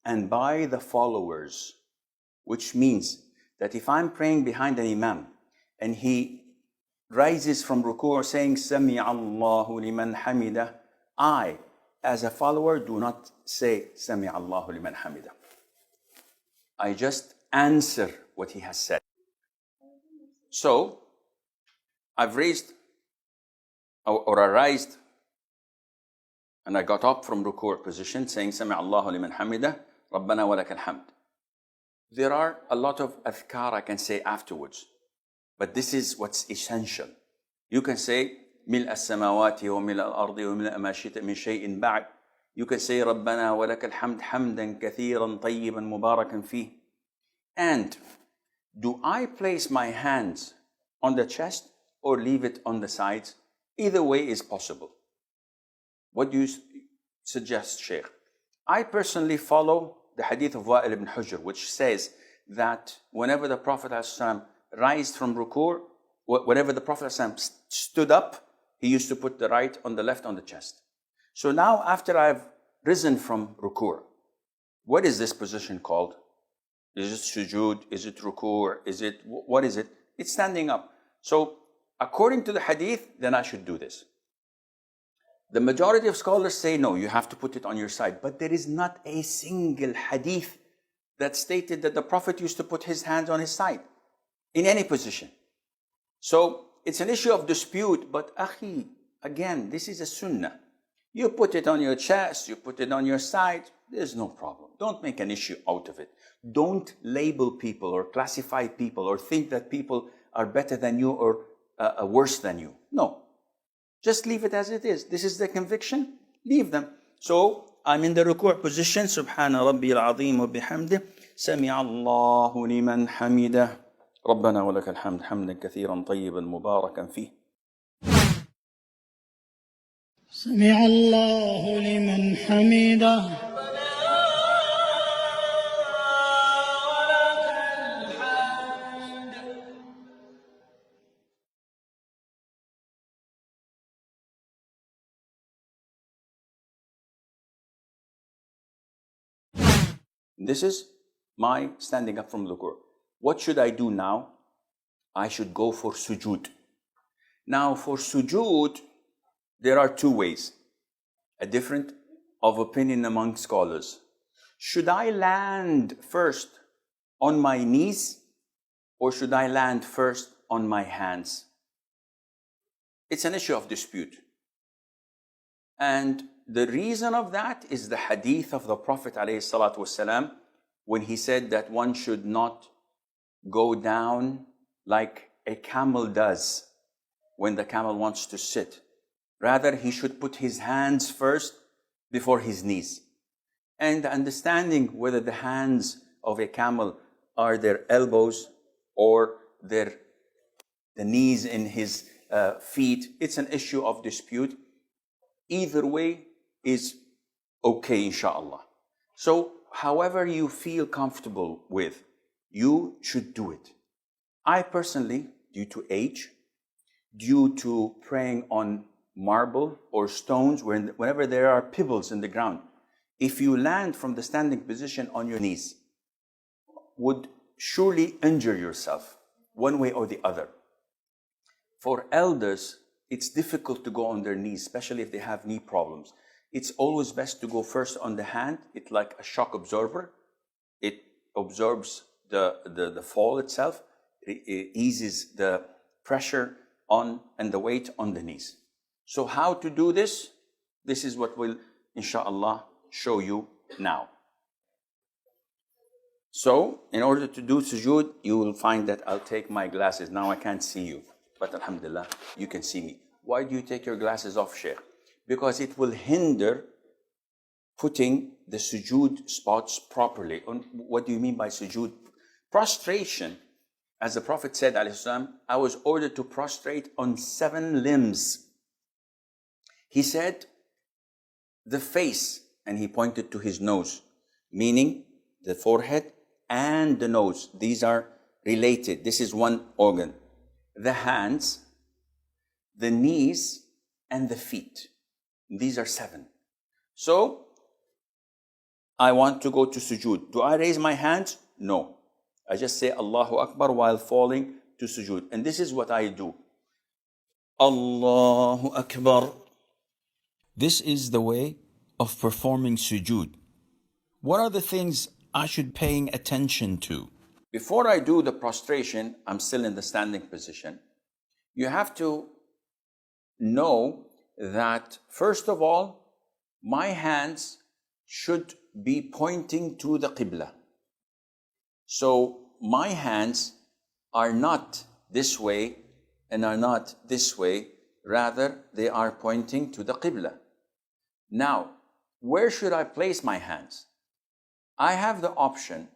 and by the followers, which means that if I'm praying behind an imam and he rises from ruku' saying Sami Allahu liman hamida, I as a follower do not say Sami Allahu liman hamida. I just answer what he has said. So I've raised or I raised and I got up from ruku' position saying Sami Allahu liman hamida, Rabbana wa lakal hamd. There are a lot of adhkar I can say afterwards, but this is what's essential. You can say ملء السماوات وملء الأرض وملء ما شئت من شيء بعد. You can say ربنا ولك الحمد حمدا كثيرا طيبا مباركا فيه. And do I place my hands on the chest or leave it on the sides? Either way is possible. What do you suggest, Sheikh? I personally follow the hadith of Wa'il ibn Hujr, which says that whenever the Prophet ﷺ rised from ruku', whenever the Prophet ﷺ stood up, he used to put the right on the left on the chest. So now after I've risen from ruku', what is this position called? Is it sujood? Is it ruku'? What is it? It's standing up. So according to the hadith, then I should do this. The majority of scholars say no, you have to put it on your side. But there is not a single hadith that stated that the Prophet used to put his hands on his side in any position. So it's an issue of dispute, but akhi, again, this is a sunnah. You put it on your chest, you put it on your side, there's no problem. Don't make an issue out of it. Don't label people or classify people or think that people are better than you or worse than you. No. Just leave it as it is. This is the conviction. Leave them. So I'm in the ruku' position. Subhana Rabbi al-Azim wa bihamdih. Sami Allahu liman hamidah. Rabbana wa lakal hamd hamdan kathiran tayyiban mubarakan fih. Sami Allahu liman hamidah. This is my standing up from ruku'. What should I do now? I should go for sujood. Now for sujood, there are two ways. A difference of opinion among scholars. Should I land first on my knees or should I land first on my hands? It's an issue of dispute. And the reason of that is the hadith of the Prophet ﷺ when he said that one should not go down like a camel does when the camel wants to sit. Rather, he should put his hands first before his knees. And understanding whether the hands of a camel are their elbows or the knees in his feet, it's an issue of dispute. Either way is okay, inshallah. So, however you feel comfortable with, you should do it. I personally, due to age, due to praying on marble or stones, whenever there are pebbles in the ground, if you land from the standing position on your knees, would surely injure yourself one way or the other. For elders, it's difficult to go on their knees, especially if they have knee problems. It's always best to go first on the hand. It's like a shock absorber. It absorbs the fall itself. It eases the pressure on and the weight on the knees. So how to do this? This is what we'll, inshallah, show you now. So, in order to do sujood, you will find that I'll take my glasses. Now I can't see you, but alhamdulillah, you can see me. Why do you take your glasses off, Sheikh? Because it will hinder putting the sujood spots properly. What do you mean by sujood? Prostration. As the Prophet said, I was ordered to prostrate on 7 limbs. He said, the face, and he pointed to his nose, meaning the forehead and the nose. These are related. This is one organ. The hands, the knees, and the feet. These are 7. So, I want to go to sujood. Do I raise my hands? No. I just say Allahu Akbar while falling to sujood. And this is what I do. Allahu Akbar. This is the way of performing sujood. What are the things I should paying attention to? Before I do the prostration, I'm still in the standing position. You have to know that, first of all, my hands should be pointing to the Qibla. So my hands are not this way and are not this way, rather they are pointing to the Qibla. Now, where should I place my hands? I have the option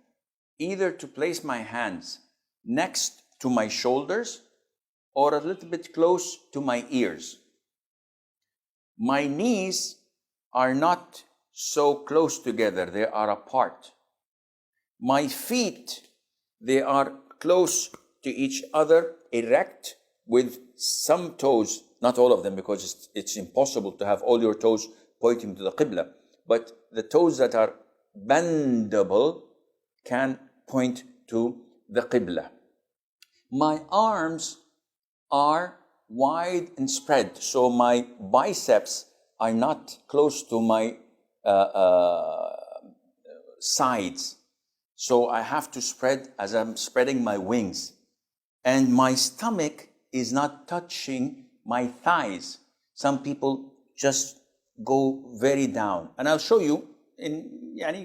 either to place my hands next to my shoulders or a little bit close to my ears. My knees are not so close together, they are apart. My feet, they are close to each other, erect, with some toes, not all of them, because it's impossible to have all your toes pointing to the Qibla, but the toes that are bendable can point to the Qibla. My arms are wide and spread, so my biceps are not close to my sides. So I have to spread as I'm spreading my wings. And my stomach is not touching my thighs. Some people just go very down. And I'll show you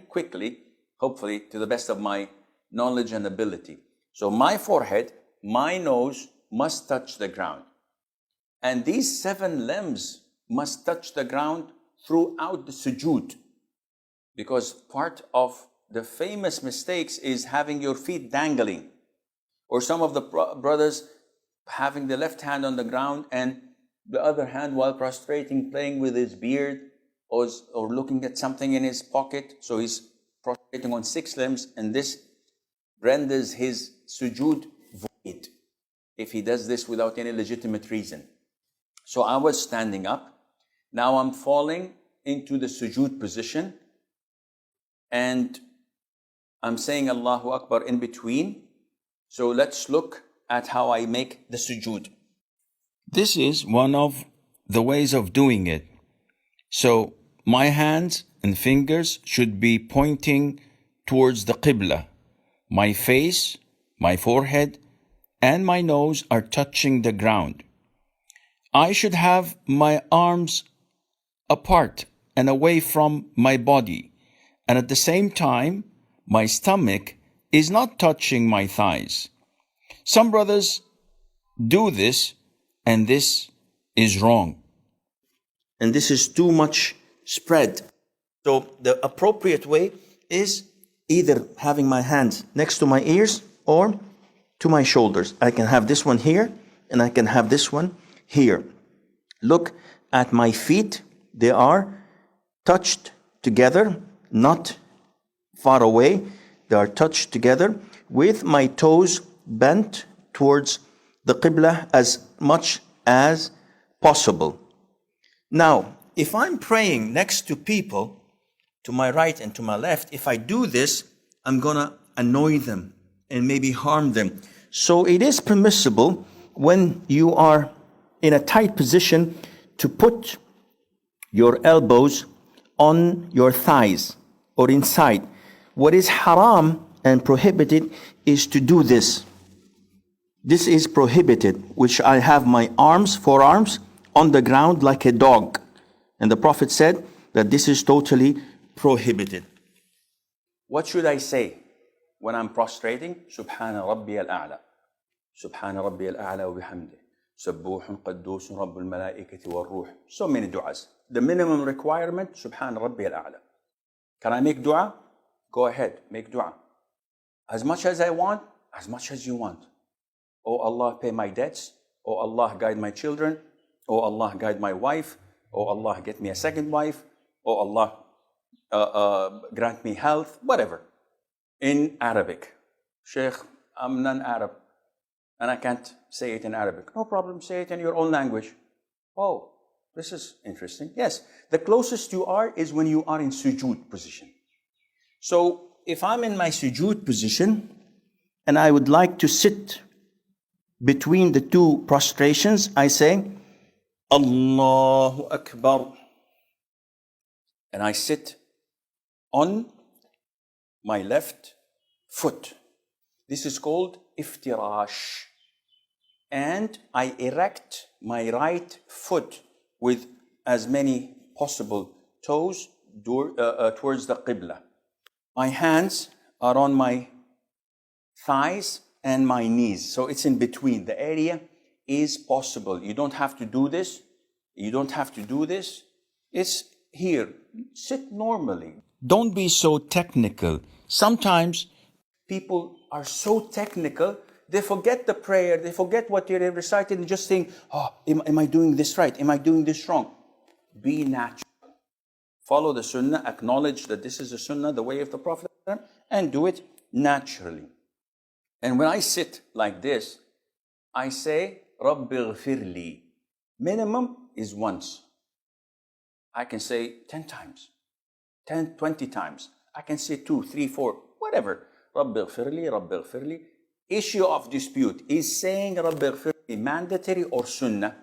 quickly, hopefully, to the best of my knowledge and ability. So my forehead, my nose must touch the ground. And these 7 limbs must touch the ground throughout the sujood. Because part of the famous mistakes is having your feet dangling. Or some of the brothers having the left hand on the ground and the other hand while prostrating, playing with his beard or looking at something in his pocket. So he's prostrating on 6 limbs, and this renders his sujood void if he does this without any legitimate reason. So I was standing up. Now I'm falling into the sujood position, and I'm saying Allahu Akbar in between. So let's look at how I make the sujood. This is one of the ways of doing it. So my hands and fingers should be pointing towards the Qibla. My face, my forehead, and my nose are touching the ground. I should have my arms apart and away from my body. And at the same time, my stomach is not touching my thighs. Some brothers do this, and this is wrong. And this is too much spread. So the appropriate way is either having my hands next to my ears or to my shoulders. I can have this one here, and I can have this one here. Look at my feet. They are touched together, not far away. They are touched together with my toes bent towards the Qibla as much as possible. Now, if I'm praying next to people, to my right and to my left, if I do this, I'm going to annoy them and maybe harm them. So it is permissible when you are in a tight position to put your elbows on your thighs or inside. What is haram and prohibited is to do this. This is prohibited, which I have my forearms on the ground like a dog. And the Prophet said that this is totally prohibited. What should I say when I'm prostrating? Subhana Rabbi al-A'la. Subhana Rabbi al-A'la wa bihamdih. Sabbuhun qaddusun Rabbul malaikati wal ruh. So many du'as. The minimum requirement, Subhana Rabbi al-A'la. Can I make dua? Go ahead, make dua. As much as I want, as much as you want. Oh Allah, pay my debts. Oh Allah, guide my children. Oh Allah, guide my wife. Oh Allah, get me a second wife. Oh Allah, grant me health. Whatever. In Arabic. Sheikh, I'm non-Arab and I can't say it in Arabic. No problem, say it in your own language. Oh, this is interesting. Yes, the closest you are is when you are in sujood position. So if I'm in my sujood position and I would like to sit between the two prostrations, I say, Allahu Akbar. And I sit on my left foot. This is called iftirash. And I erect my right foot with as many possible toes towards the Qibla. My hands are on my thighs and my knees. So it's in between. The area is possible. You don't have to do this. You don't have to do this. It's here. Sit normally. Don't be so technical. Sometimes people are so technical, they forget the prayer, they forget what you're reciting, and just think, oh, am I doing this right? Am I doing this wrong? Be natural. Follow the sunnah, acknowledge that this is the sunnah, the way of the Prophet, and do it naturally. And when I sit like this, I say, Rabbi ghfirli. Minimum is once. I can say 10 times, 10, 20 times. I can say 2, 3, 4, whatever. Rabbi ghfirli, Rabbi ghfirli. Issue of dispute. Is saying Rabbi ghfirli mandatory or sunnah?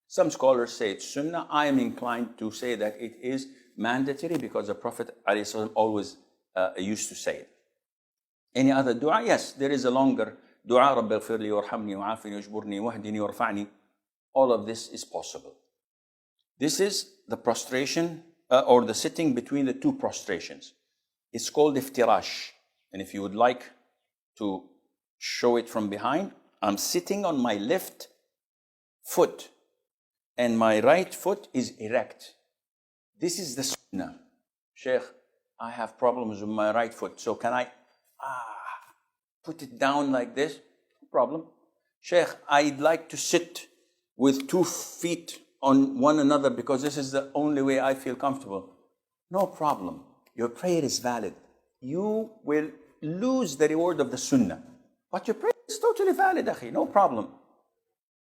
Some scholars say it's sunnah. I am inclined to say that it is mandatory because the Prophet ﷺ always used to say it. Any other dua? Yes, there is a longer dua. Rabbi ghfirli warhamni wa'afini wajburni wahdini warfa'ni. All of this is possible. This is the prostration or the sitting between the two prostrations. It's called iftirash. And if you would like to show it from behind, I'm sitting on my left foot and my right foot is erect. This is the sunnah. Sheikh, I have problems with my right foot, so can I put it down like this? No problem. Sheikh, I'd like to sit with 2 feet on one another because this is the only way I feel comfortable. No problem. Your prayer is valid. You will lose the reward of the sunnah. But your prayer is totally valid, akhi. No problem.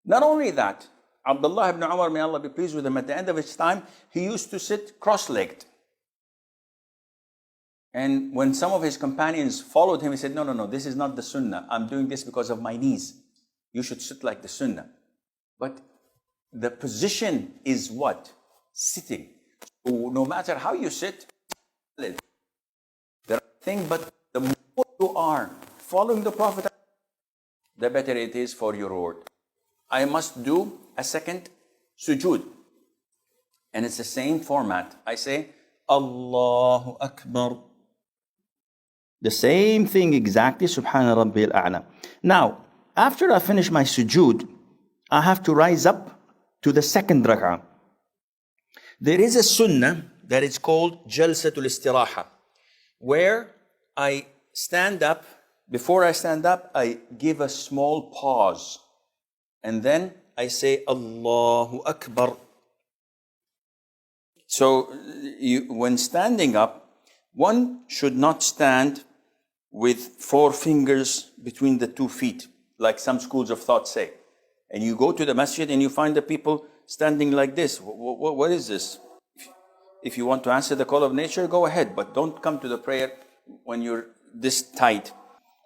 Not only that, Abdullah ibn Umar, may Allah be pleased with him, at the end of his time, he used to sit cross-legged. And when some of his companions followed him, he said, no, this is not the sunnah. I'm doing this because of my knees. You should sit like the sunnah. But the position is what? Sitting. So no matter how you sit, the right thing, but the more you are following the Prophet, the better it is for your reward. I must do a second sujood. And it's the same format. I say, Allahu Akbar. The same thing exactly, Subhana Rabbil A'la. Now, after I finish my sujood, I have to rise up to the second rak'ah. There is a sunnah that is called Jalsatul Istiraha, where I stand up. Before I stand up, I give a small pause. And then I say, Allahu Akbar. So when standing up, one should not stand with 4 fingers between the 2 feet, like some schools of thought say. And you go to the masjid and you find the people standing like this. What is this? If you want to answer the call of nature, go ahead, but don't come to the prayer when you're this tight.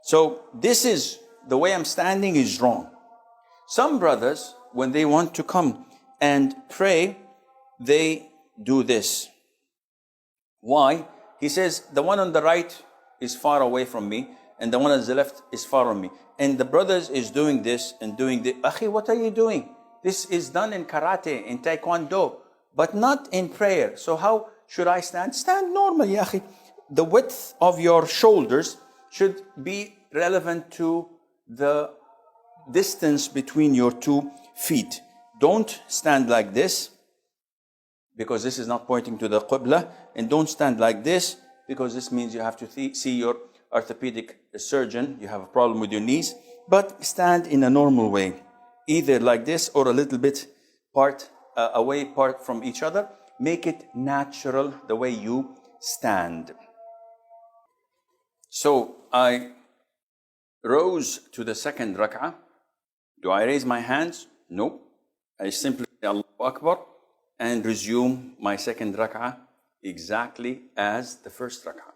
So this is, the way I'm standing is wrong. Some brothers, when they want to come and pray, they do this. Why? He says, the one on the right is far away from me, and the one on the left is far from me. And the brothers is doing this and doing this. Akhi, what are you doing? This is done in karate, in taekwondo, but not in prayer. So how should I stand? Stand normally, akhi. The width of your shoulders should be relevant to the distance between your 2 feet. Don't stand like this, because this is not pointing to the Qibla. And don't stand like this, because this means you have to see your orthopedic surgeon. You have a problem with your knees. But stand in a normal way, either like this or a little bit away from each other. Make it natural the way you stand. So I rose to the second rak'ah. Do I raise my hands? No. I simply say Allahu Akbar and resume my second rak'ah exactly as the first rak'ah.